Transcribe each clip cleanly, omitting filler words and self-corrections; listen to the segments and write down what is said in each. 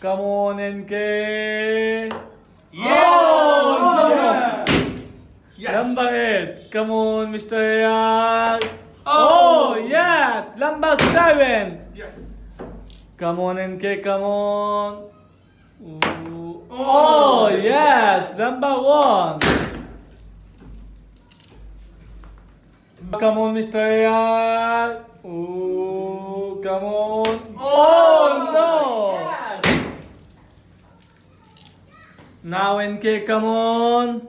Come on, NK. Yeah! Oh, no. Yes! Yes! Number 8. Come on, Mr. AR. Oh. Yes. Number 7. Yes! Come on, NK. Come on. Ooh. Oh. Oh, yes. Number 1. Come on, Mr. AR. Ooh, come on. Oh, no. Now NK, come on.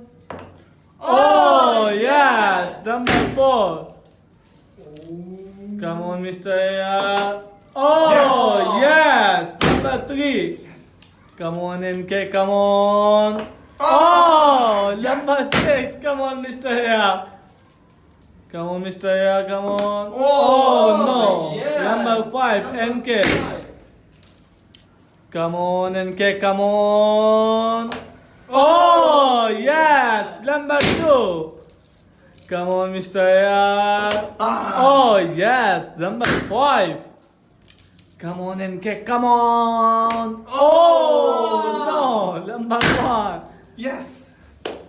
Oh, yes. Number 4. Come on, Mr. AR. Oh, yes. Number 3. Yes! Come on, NK, come on. Oh, number 6. Come on, Mr. AR. Come on, Mr. AR, come on. Oh, no. yes. Number 5. NK. Come on, NK, come on. Oh, yes. Number 2. Come on, Mr. AR. Oh, yes. Number 5. Come on, NK, come on. Oh, no. Number 1. Yes!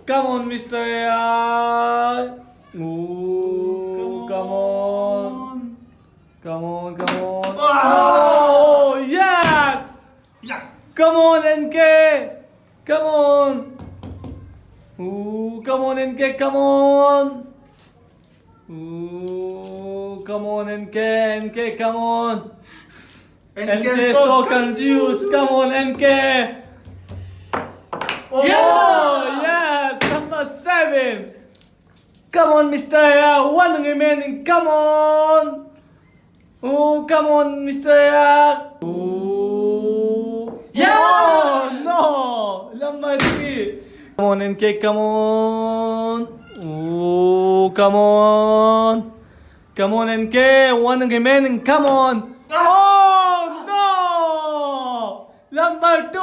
Come on, Mr. AR. Ooh, come on. Come on, come on. Oh, yes. Yes! Come on, NK. Come on. Ooh, come on, NK. Come on. Ooh, come on, NK. NK, come on. NK so confused. Come on, NK. Oh. Yeah, yes. Number 7. Come on, Mr. AR. 1 remaining. Come on. Oh, come on, Mr. AR. Oh. Yeah. Oh, no. Number 3. Come on, NK. Come on. Oh, come on. Come on, NK. 1 remaining. Come on. Oh, no. Number 2.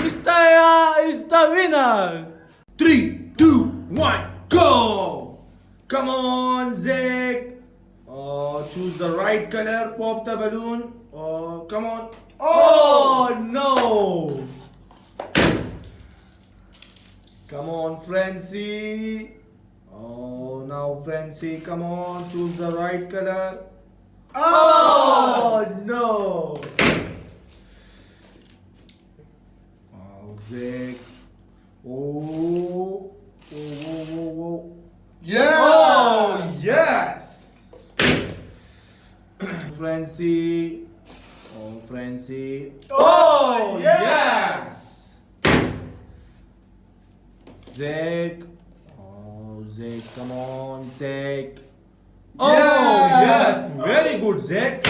Mr. AR is the winner. 3, 2, 1, go! Come on, Zach. Choose the right color. Pop the balloon. Come on. Oh, no. Come on, Francie. Oh, now Francie, come on. Choose the right color. Oh, no. Oh, Zach. Oh. Oh. Yeah. Oh, yes. Francie. Oh, Francie. Oh, yes. Zach. Oh, Zach, come on, Zach. Oh, Yes. yes. Very good, Zach.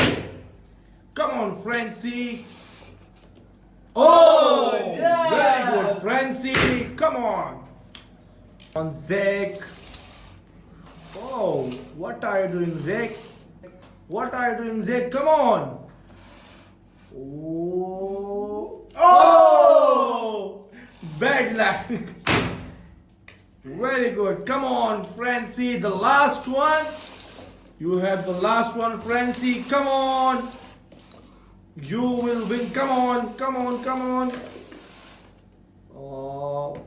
Come on, Francie. Oh, yes. very good, Francie. Come on. On Zach. Oh, what are you doing, Zach? What are you doing, Zach? Come on. Oh. Oh. Bad luck. Very good. Come on, Francie. The last one. You have the last one, Francie. Come on. You will win. Come on. Come on. Come on. Oh.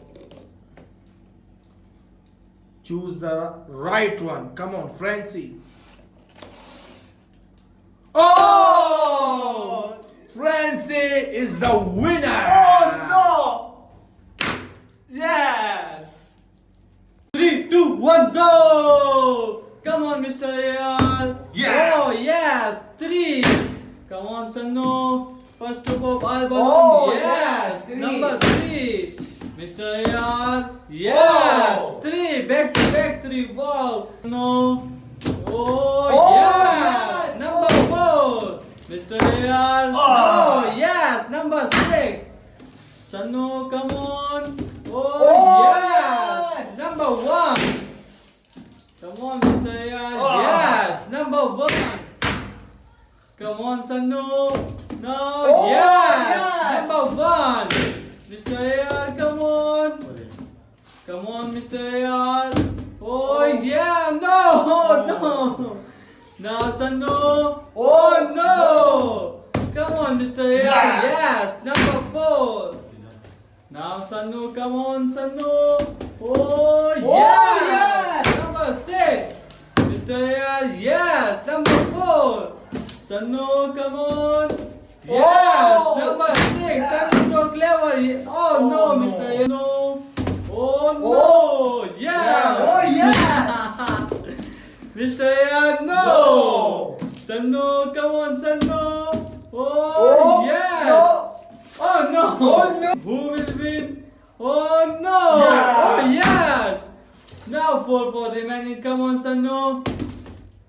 Choose the right one. Come on, Francie. Oh! Francie is the winner. Oh, no. Yes. 3, 2, 1, go. Come on, Mr. AR. Yeah. Oh, yes. 3. Come on, Sannu. First to pop album. Oh, yes. yes, 3. Number 3. Mr. AR. Yes. Oh. 3. Back to back 3. Wow. No. Oh, Oh, yes. yes. Number 4. Mr. AR. Oh. Oh, yes. Number 6. Sannu, come on. Oh, Oh, yes. yes. Number 1. Come on, Mr. AR. Oh. Yes. Number 1. Come on, Sannu. No. Oh, yes. yes. Number 1. Mr. AR, come on. Come on, Mr. AR. Oh, yeah. No. No. Now, Sannu. Oh, no. Come on, Mr. AR. Yeah. Yes. Number 4. Now Sanu, come on, Sanu. Oh, yes. Number 6. Mr. Ayad, yes. Number 4. Sanu, come on. Yes. Number 6. Sanu, so clever. Oh, no, Mr. Ayad. No. Oh, no. Yeah. Oh, yeah. Mr. Ayad, no. Sanu, come on, Sanu. Oh, yes. No. Oh, no. Oh, no. Who will win? Oh, no. Yeah. Oh, yes. Now 4 for remaining. Come on, Sanu.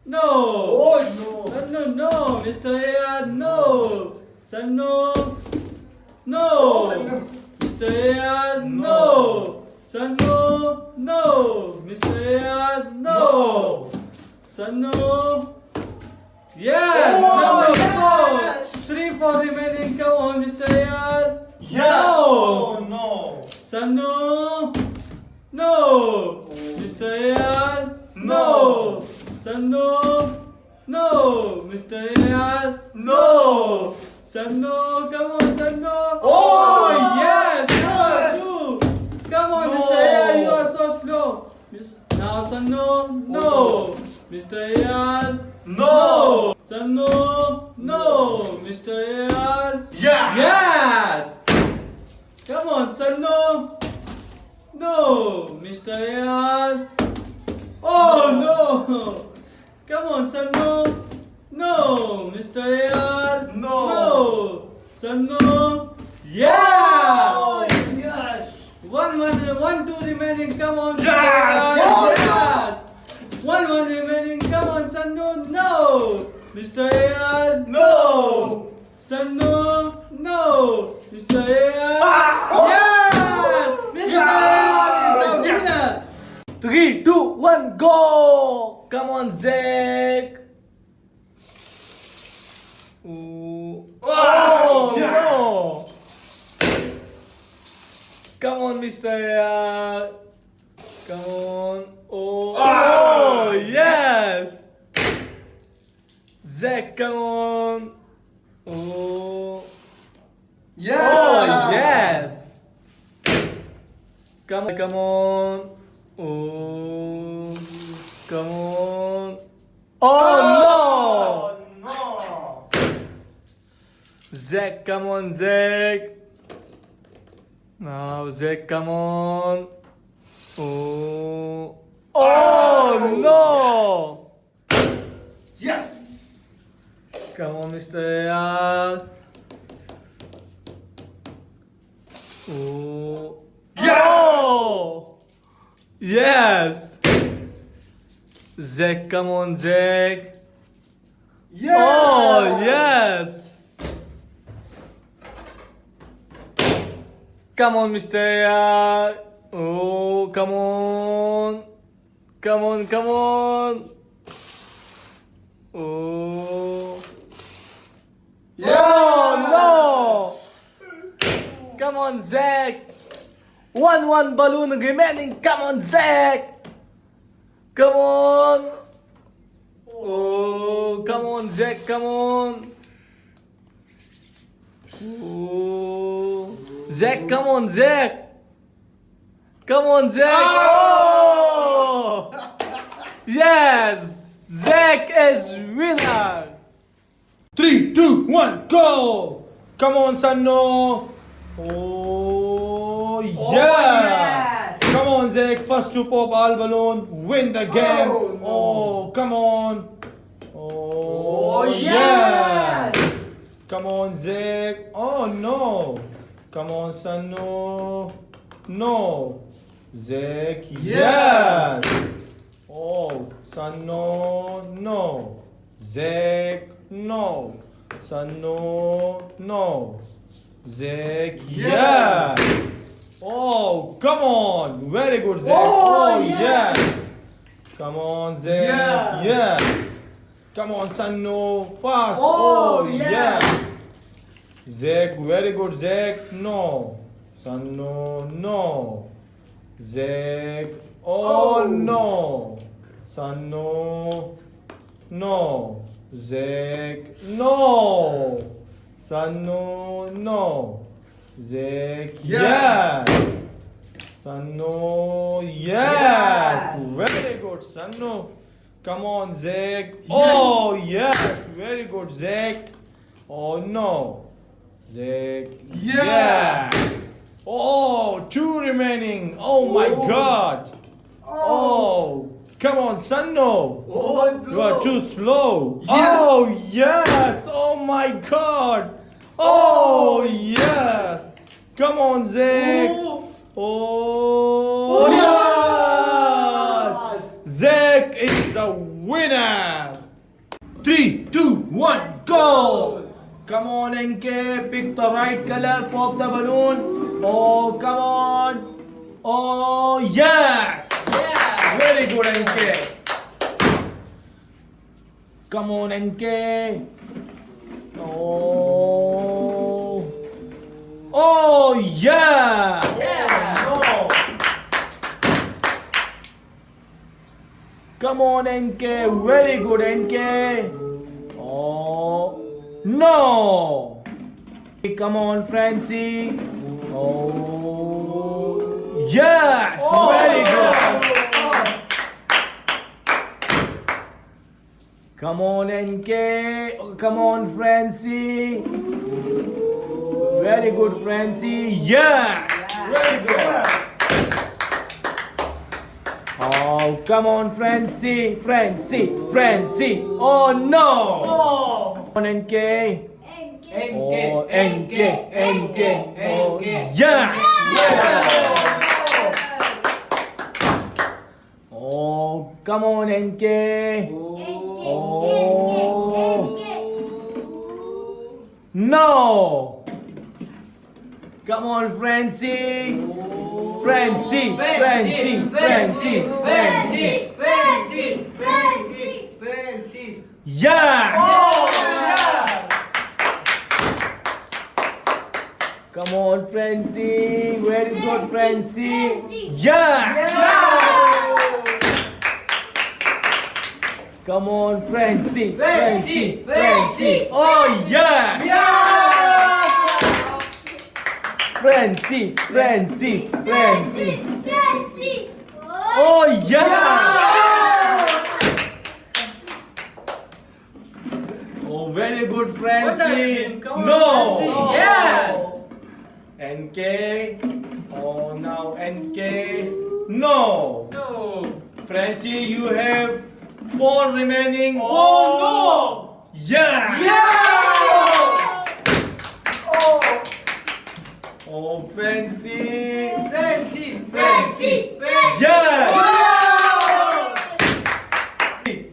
No. Oh no. Sanu, no. Mr. Ayad, no. Sanu, no. Mr. Ayad, no. Sanu, no. Mr. Ayad, no. Sanu, yes. Oh, Number yes. 4. 3 for remaining. Come on, Mr. Ayad. Yeah. No. Oh no. Sanu, no. Mr. Ayad, no. Sanu, no. Mr. Ayad, no. Sanu, come on, Sanu. Oh, yes. Number 2. Come on, No. Mr. Ayad, you are so slow. Now, Sanu, no. Mr. Ayad, No. Sanu, no. Mr. Ayad, Yeah. yes. Come on, Sanu. No, Mr. Ayad. Oh no. Come on, Sanu. No, Mr. Ayad. No. Sanu. Yeah. Oh yes. 1, 2 remaining. Come on, Mr. Yes. Ayad. Oh, Yes. 1 remaining. Come on, Sanu. No. Mr. Ayad. No. Sanu. No. Mr. Ayad. Ah. Yes. Mr. Ayad is the Yes. winner. 3, 2, 1, go! Come on, Zach! Ooh. Oh, Yeah. no! Come on, Mr. Ayad. Come on. Oh, Ah. oh, yes! Zach, come on. Oh, Yeah. oh, yes! Come on. Oh, come on. Oh, Oh no. no! Zach, come on, Zach. Now, Zach, come on. Oh, oh, no! Yes. Come on, Mr. Ayad. Oh, oh! Yes! Zach, come on, Zach. Yeah. Oh, yes! Come on, Mr. Ayad. Oh, come on. Come on, come on. Oh. Yeah. Oh, no! Come on, Zach. 1 balloon remaining. Come on, Zach. Come on. Oh, come on, Zach. Come on. Oh. Zach, come on, Zach. Come on, Zach. Oh! Yes! Zach is winner. 3, 2, 1, go! Come on, Sanu. Oh, yeah. yes. Come on, Zach. First to pop all balloon. Win the game. Oh, no. Oh, come on. Oh yeah. yes. Come on, Zach. Oh, no. Come on, Sanu. No. Zach, yes. Oh, Sanu, no. Zach, no. Sanu, no. Zach, yeah. Oh, come on. Very good, Zach. Oh, yes. yes. Come on, Zach. Yeah. Yes. Come on, Sanu. Fast. Oh, yes. yes. Zach, very good, Zach. No. Sanu, no. Zach. Oh, Oh. no. Sanu, no. Zach, no. Sanu, no. Zach. Yes. Sannu. Yes. Very good, Sannu. Come on, Zach. Oh, yes. Very good, Zach. Oh, no. Zach. Yes. Oh, two remaining. Oh, my God. Oh, come on, Sannu. Oh, You are too slow. Yes. Oh, yes. Oh, my God. Oh, yes. Come on, Zach. Oh, yes. Zach is the winner. 3, 2, 1, go. Come on, NK. Pick the right color. Pop the balloon. Oh, come on. Oh, yes. Yeah. Very good, NK. Come on, NK. Oh. Oh, yeah. Yeah. No. Come on, NK. Very good, NK. Oh. No. Come on, Francie. Oh. Yes. Very good. Come on, NK. Come on, Francie. Very good, Francie. Yes. Very good. Oh, come on, Francie. Francie. Francie. Oh, no. Oh. Come on, NK. Oh, NK. NK. Oh, yes. Oh, come on, NK. No! Come on, Francie! Francie! Francie! Francie! Fancy. Yes! Oh, yeah. Come on, Francie! Very good, Francie! Francie. Yes! Yeah. Come on, Francie! Francie! Francie! Oh, yes! Yeah. Francie! Francie! Francie! Fancy. Oh, yes! Oh, very good, Francie! Come on, No! Francie. Yes. NK. Oh, now NK. No! No. Francie, you have 4 remaining. Oh, Yeah! Oh. Oh, Francie. Fancy. Fancy. Yeah!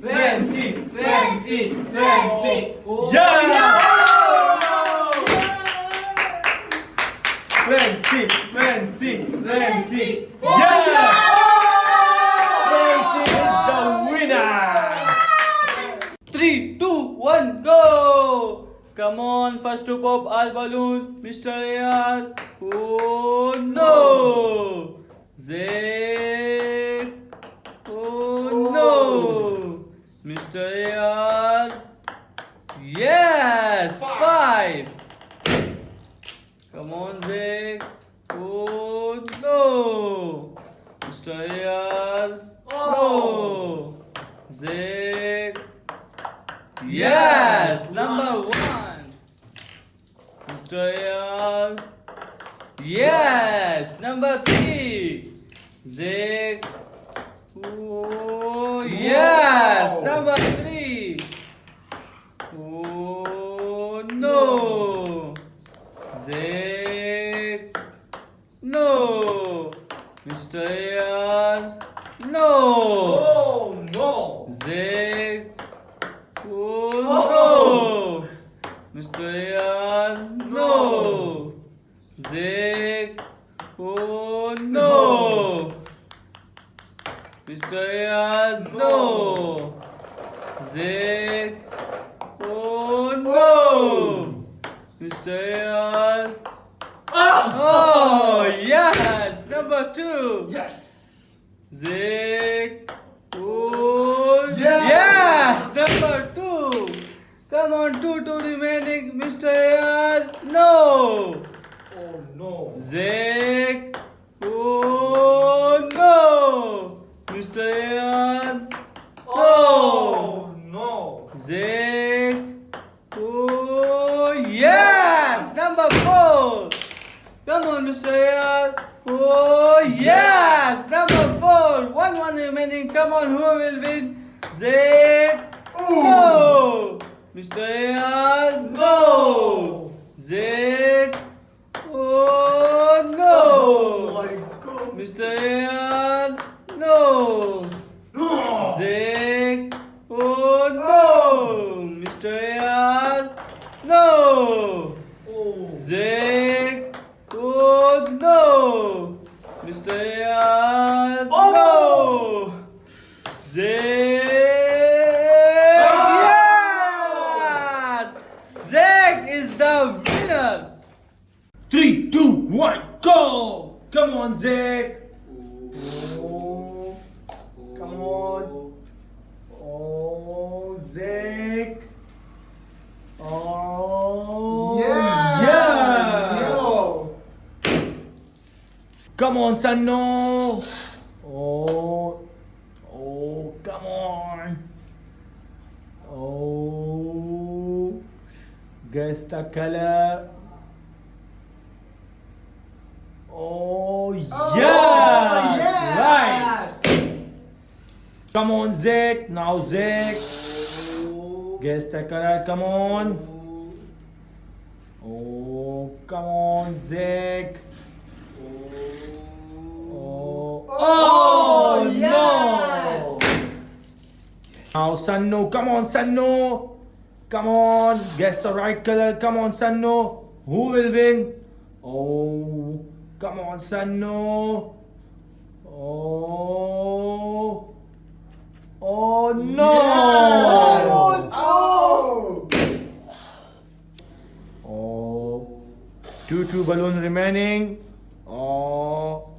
Fancy. Fancy. Fancy. Yeah! Francie, Francie, Francie. Yeah! Francie is the winner. 3, 2, 1, go! Come on, first to pop all balloon, Mr. AR. Oh no! Zach. Oh no! Mr. AR. Yes! 5. Come on, Zach. Oh no! Mr. AR. No! Zach. Yes! Number 1. Mr. AR. Yes! Number 3. Zach. Oh, yes! Number 3. Oh no! Zach. No! Mr. AR. No! Oh no! Zach. Oh no! Mr. AR. No! Zach. Oh no! Mr. AR. No! Zach. Oh no! Mr. AR. Oh yes! Number 2. Yes. Zach. Oh Yeah. yes! Number 2. Come on, 2 remaining, Mr. AR. No! Oh no. Zach. Oh no. Mr. Ayan. Oh no. Zach. Oh yes. Number 4. Come on, Mr. Ayan. Oh yes. Number 4. 1-1 remaining. Come on, who will win? Zach. No. Mr. Ayan. No. Zach. Oh no. My God. Mr. Ayan. No. No. Zach. Oh no. Mr. Ayan. No. Oh. Zach. Oh no. Mr. Ayan. Oh. No. Zach. Yes. Zach is the winner. 3, 2, 1, go! Come on, Zach. Oh, come on. Oh, Zach. Oh, yeah. Yo. Come on, Sano. Oh, come on. Oh, guess the color. Oh, yeah. yeah. Right. Come on, Zach. Now, Zach. Guess the color. Come on. Oh, come on, Zach. Oh, yeah. no. Now, Sanu. Come on, Sanu. Come on. Guess the right color. Come on, Sanu. Who will win? Oh, come on, Sanu. Oh, no. Oh. Oh, 2 balloon remaining. Oh,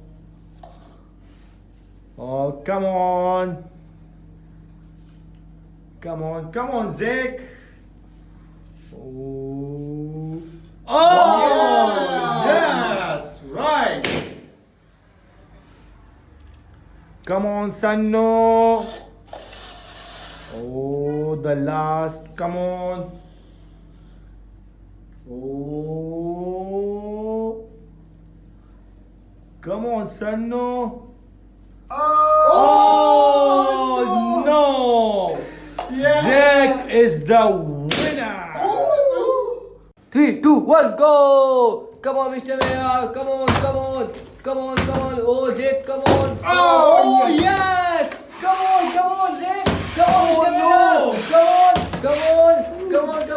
come on. Come on, Zach. Oh, yes, right. Come on, Sanu. Oh, the last. Come on. Oh, come on, Sanu. Oh, no. Zach is the winner. 3, 2, 1, go! Come on, Mr. Mayor. Come on, come on. Come on, come on. Oh, Zach, come on. Oh, yes. Come on, Zach. Come on, Mr. no. Mayor. Come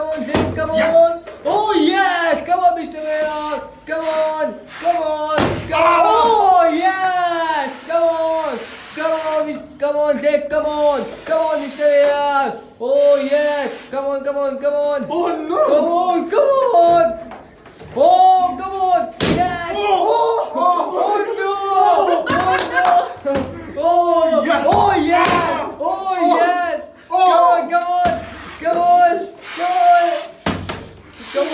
on, Zach. Come on. Yes. Oh, yes. Come on, Mr. Mayor. Come on. Oh. Oh, yes. Come on, Zach. Come on, Mr. Mayor. Oh, yes. Come on. Oh, no. Come on. Oh, come on. Yes. Oh. No. Oh, Yes. Oh, yes. Oh, yes. Come on. Come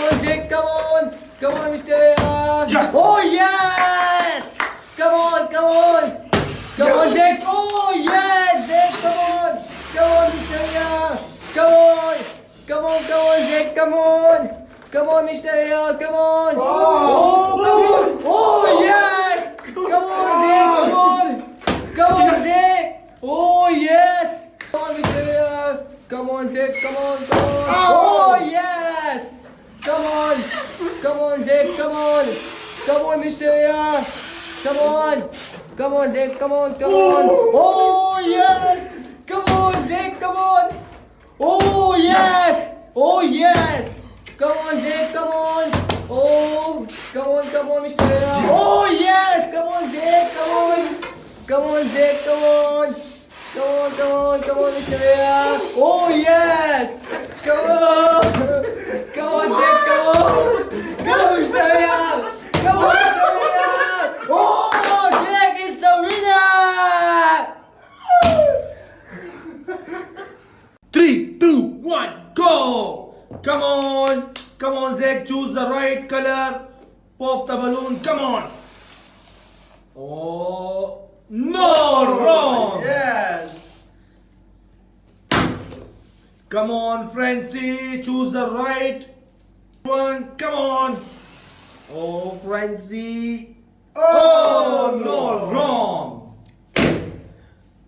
on, Zach. Come on, Mr. Mayor. Yes. Oh, yes. Come on, Zach. Oh, yes, Zach. Come on, Mr. Mayor. Come on, Zach. Come on, Mr. Mayor. Come on. Oh, come on. Oh, yes. Come on, Zach. Come on, Zach. Oh, yes. Come on, Mr. Mayor. Come on, Zach. Come on. Oh, yes. Come on, Zach. Come on, Mr. Mayor. Come on, Zach. Come on. Oh, yes. Come on, Zach. Come on. Oh, yes. Come on, Zach. Come on. Oh, come on, Mr. Mayor. Oh, yes. Come on, Zach. Come on, Zach. Come on, Mr. Mayor. Oh, yes. Come on, Zach. Come on, Mr. Mayor. Come on, Mr. Mayor. Oh, Zach is the winner. 3, 2, 1, go! Come on, Zach, choose the right color. Pop the balloon. Come on. Oh, no, wrong. Yes. Come on, Francie. Choose the right one. Come on. Oh, Francie. Oh, no, wrong.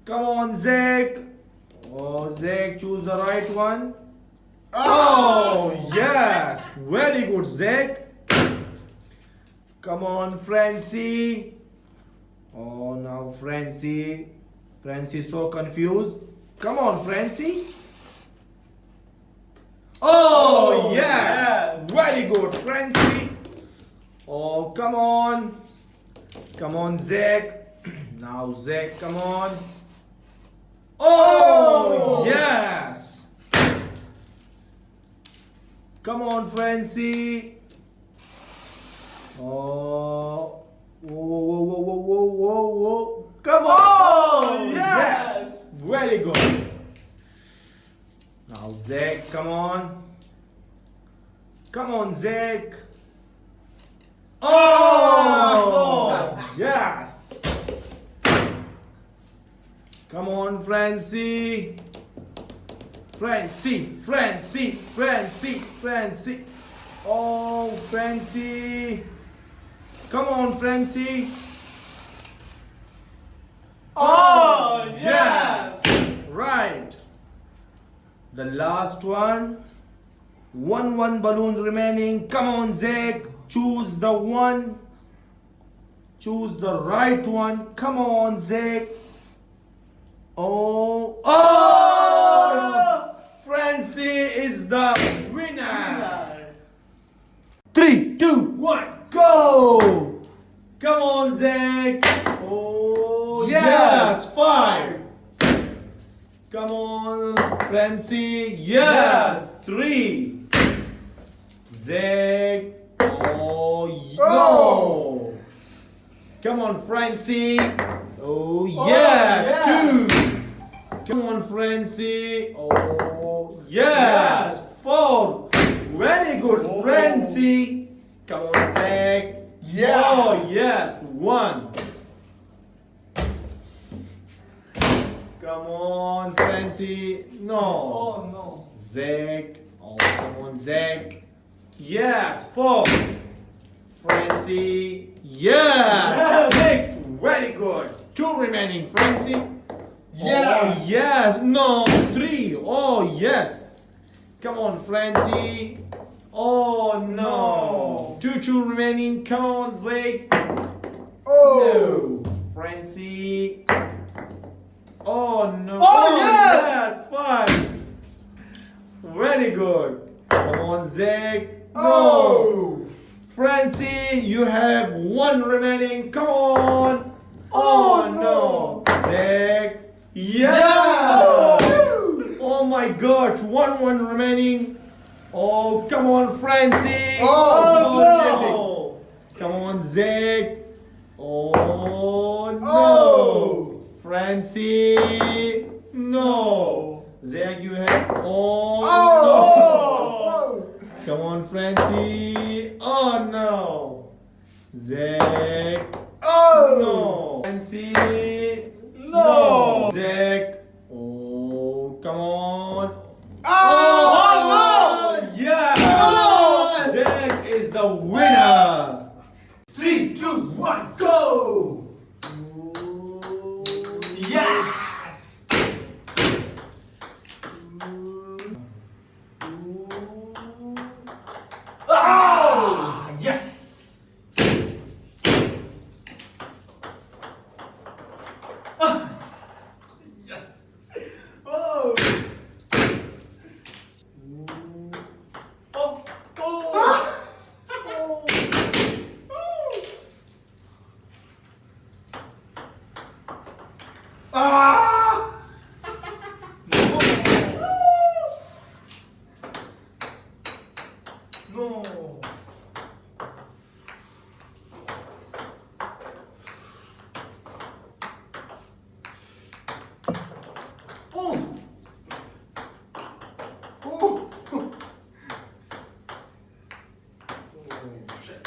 Come on, Zach. Oh, Zach, choose the right one. Oh, yes. Very good, Zach. Come on, Francie. Oh, now Francie. Francie so confused. Come on, Francie. Oh, yes. Very good, Francie. Oh, come on. Come on, Zach. Now, Zach, come on. Oh, yes. Come on, Francie. Oh, whoa, whoa, whoa, whoa, whoa, whoa, whoa. Come on. Oh, Yes. Very good. Now, Zach, come on. Come on, Zach. Oh, yes. Come on, Francie. Francie, Francie, Francie, Francie. Oh, Francie. Come on, Francie. Oh, yes. Right. The last one. One balloon remaining. Come on, Zach. Choose the one. Choose the right one. Come on, Zach. Oh. Oh! Francie is the winner. 3, 2, 1, go! Come on, Zach. Oh, Yes. 5. Come on, Francie. Yes, 3. Zach. Oh, no. Come on, Francie. Oh, yes, 2. Come on, Francie. Oh, yes, 4. Very good, Francie. Come on, Zach. Yeah. Oh, yes, 1. Come on, Francie. No. Oh no. Zach. Oh, come on, Zach. Yes, 4. Francie. Yes. 6. Very good. 2 remaining, Francie. Yeah. Oh, yes. No. 3. Oh, yes. Come on, Francie. Oh, no. 2 remaining. Come on, Zach. Oh. No. Francie. Oh, no. Oh, yes. 5. Very good. Come on, Zach. No. Oh. Francie, you have 1 remaining. Come on. Oh, no. Zach. Yeah. Oh my God. 1 remaining. Oh, come on, Francie. Oh, no. Come on, Zach. Oh, no. Oh. Francie. No. Zach, you have. Oh, Oh. no. Come on, Francie. Oh, no. Zach. Oh. No. Francie. No. Zach. Oh, come on. Oh. Oh, yeah. Yes. Zach is the winner. 3, 2, 1, go. Yes. Oh. Yes. Yes. Oh. Oh. Oh. Ah! No. No. Oh. Oh. Oh, shit.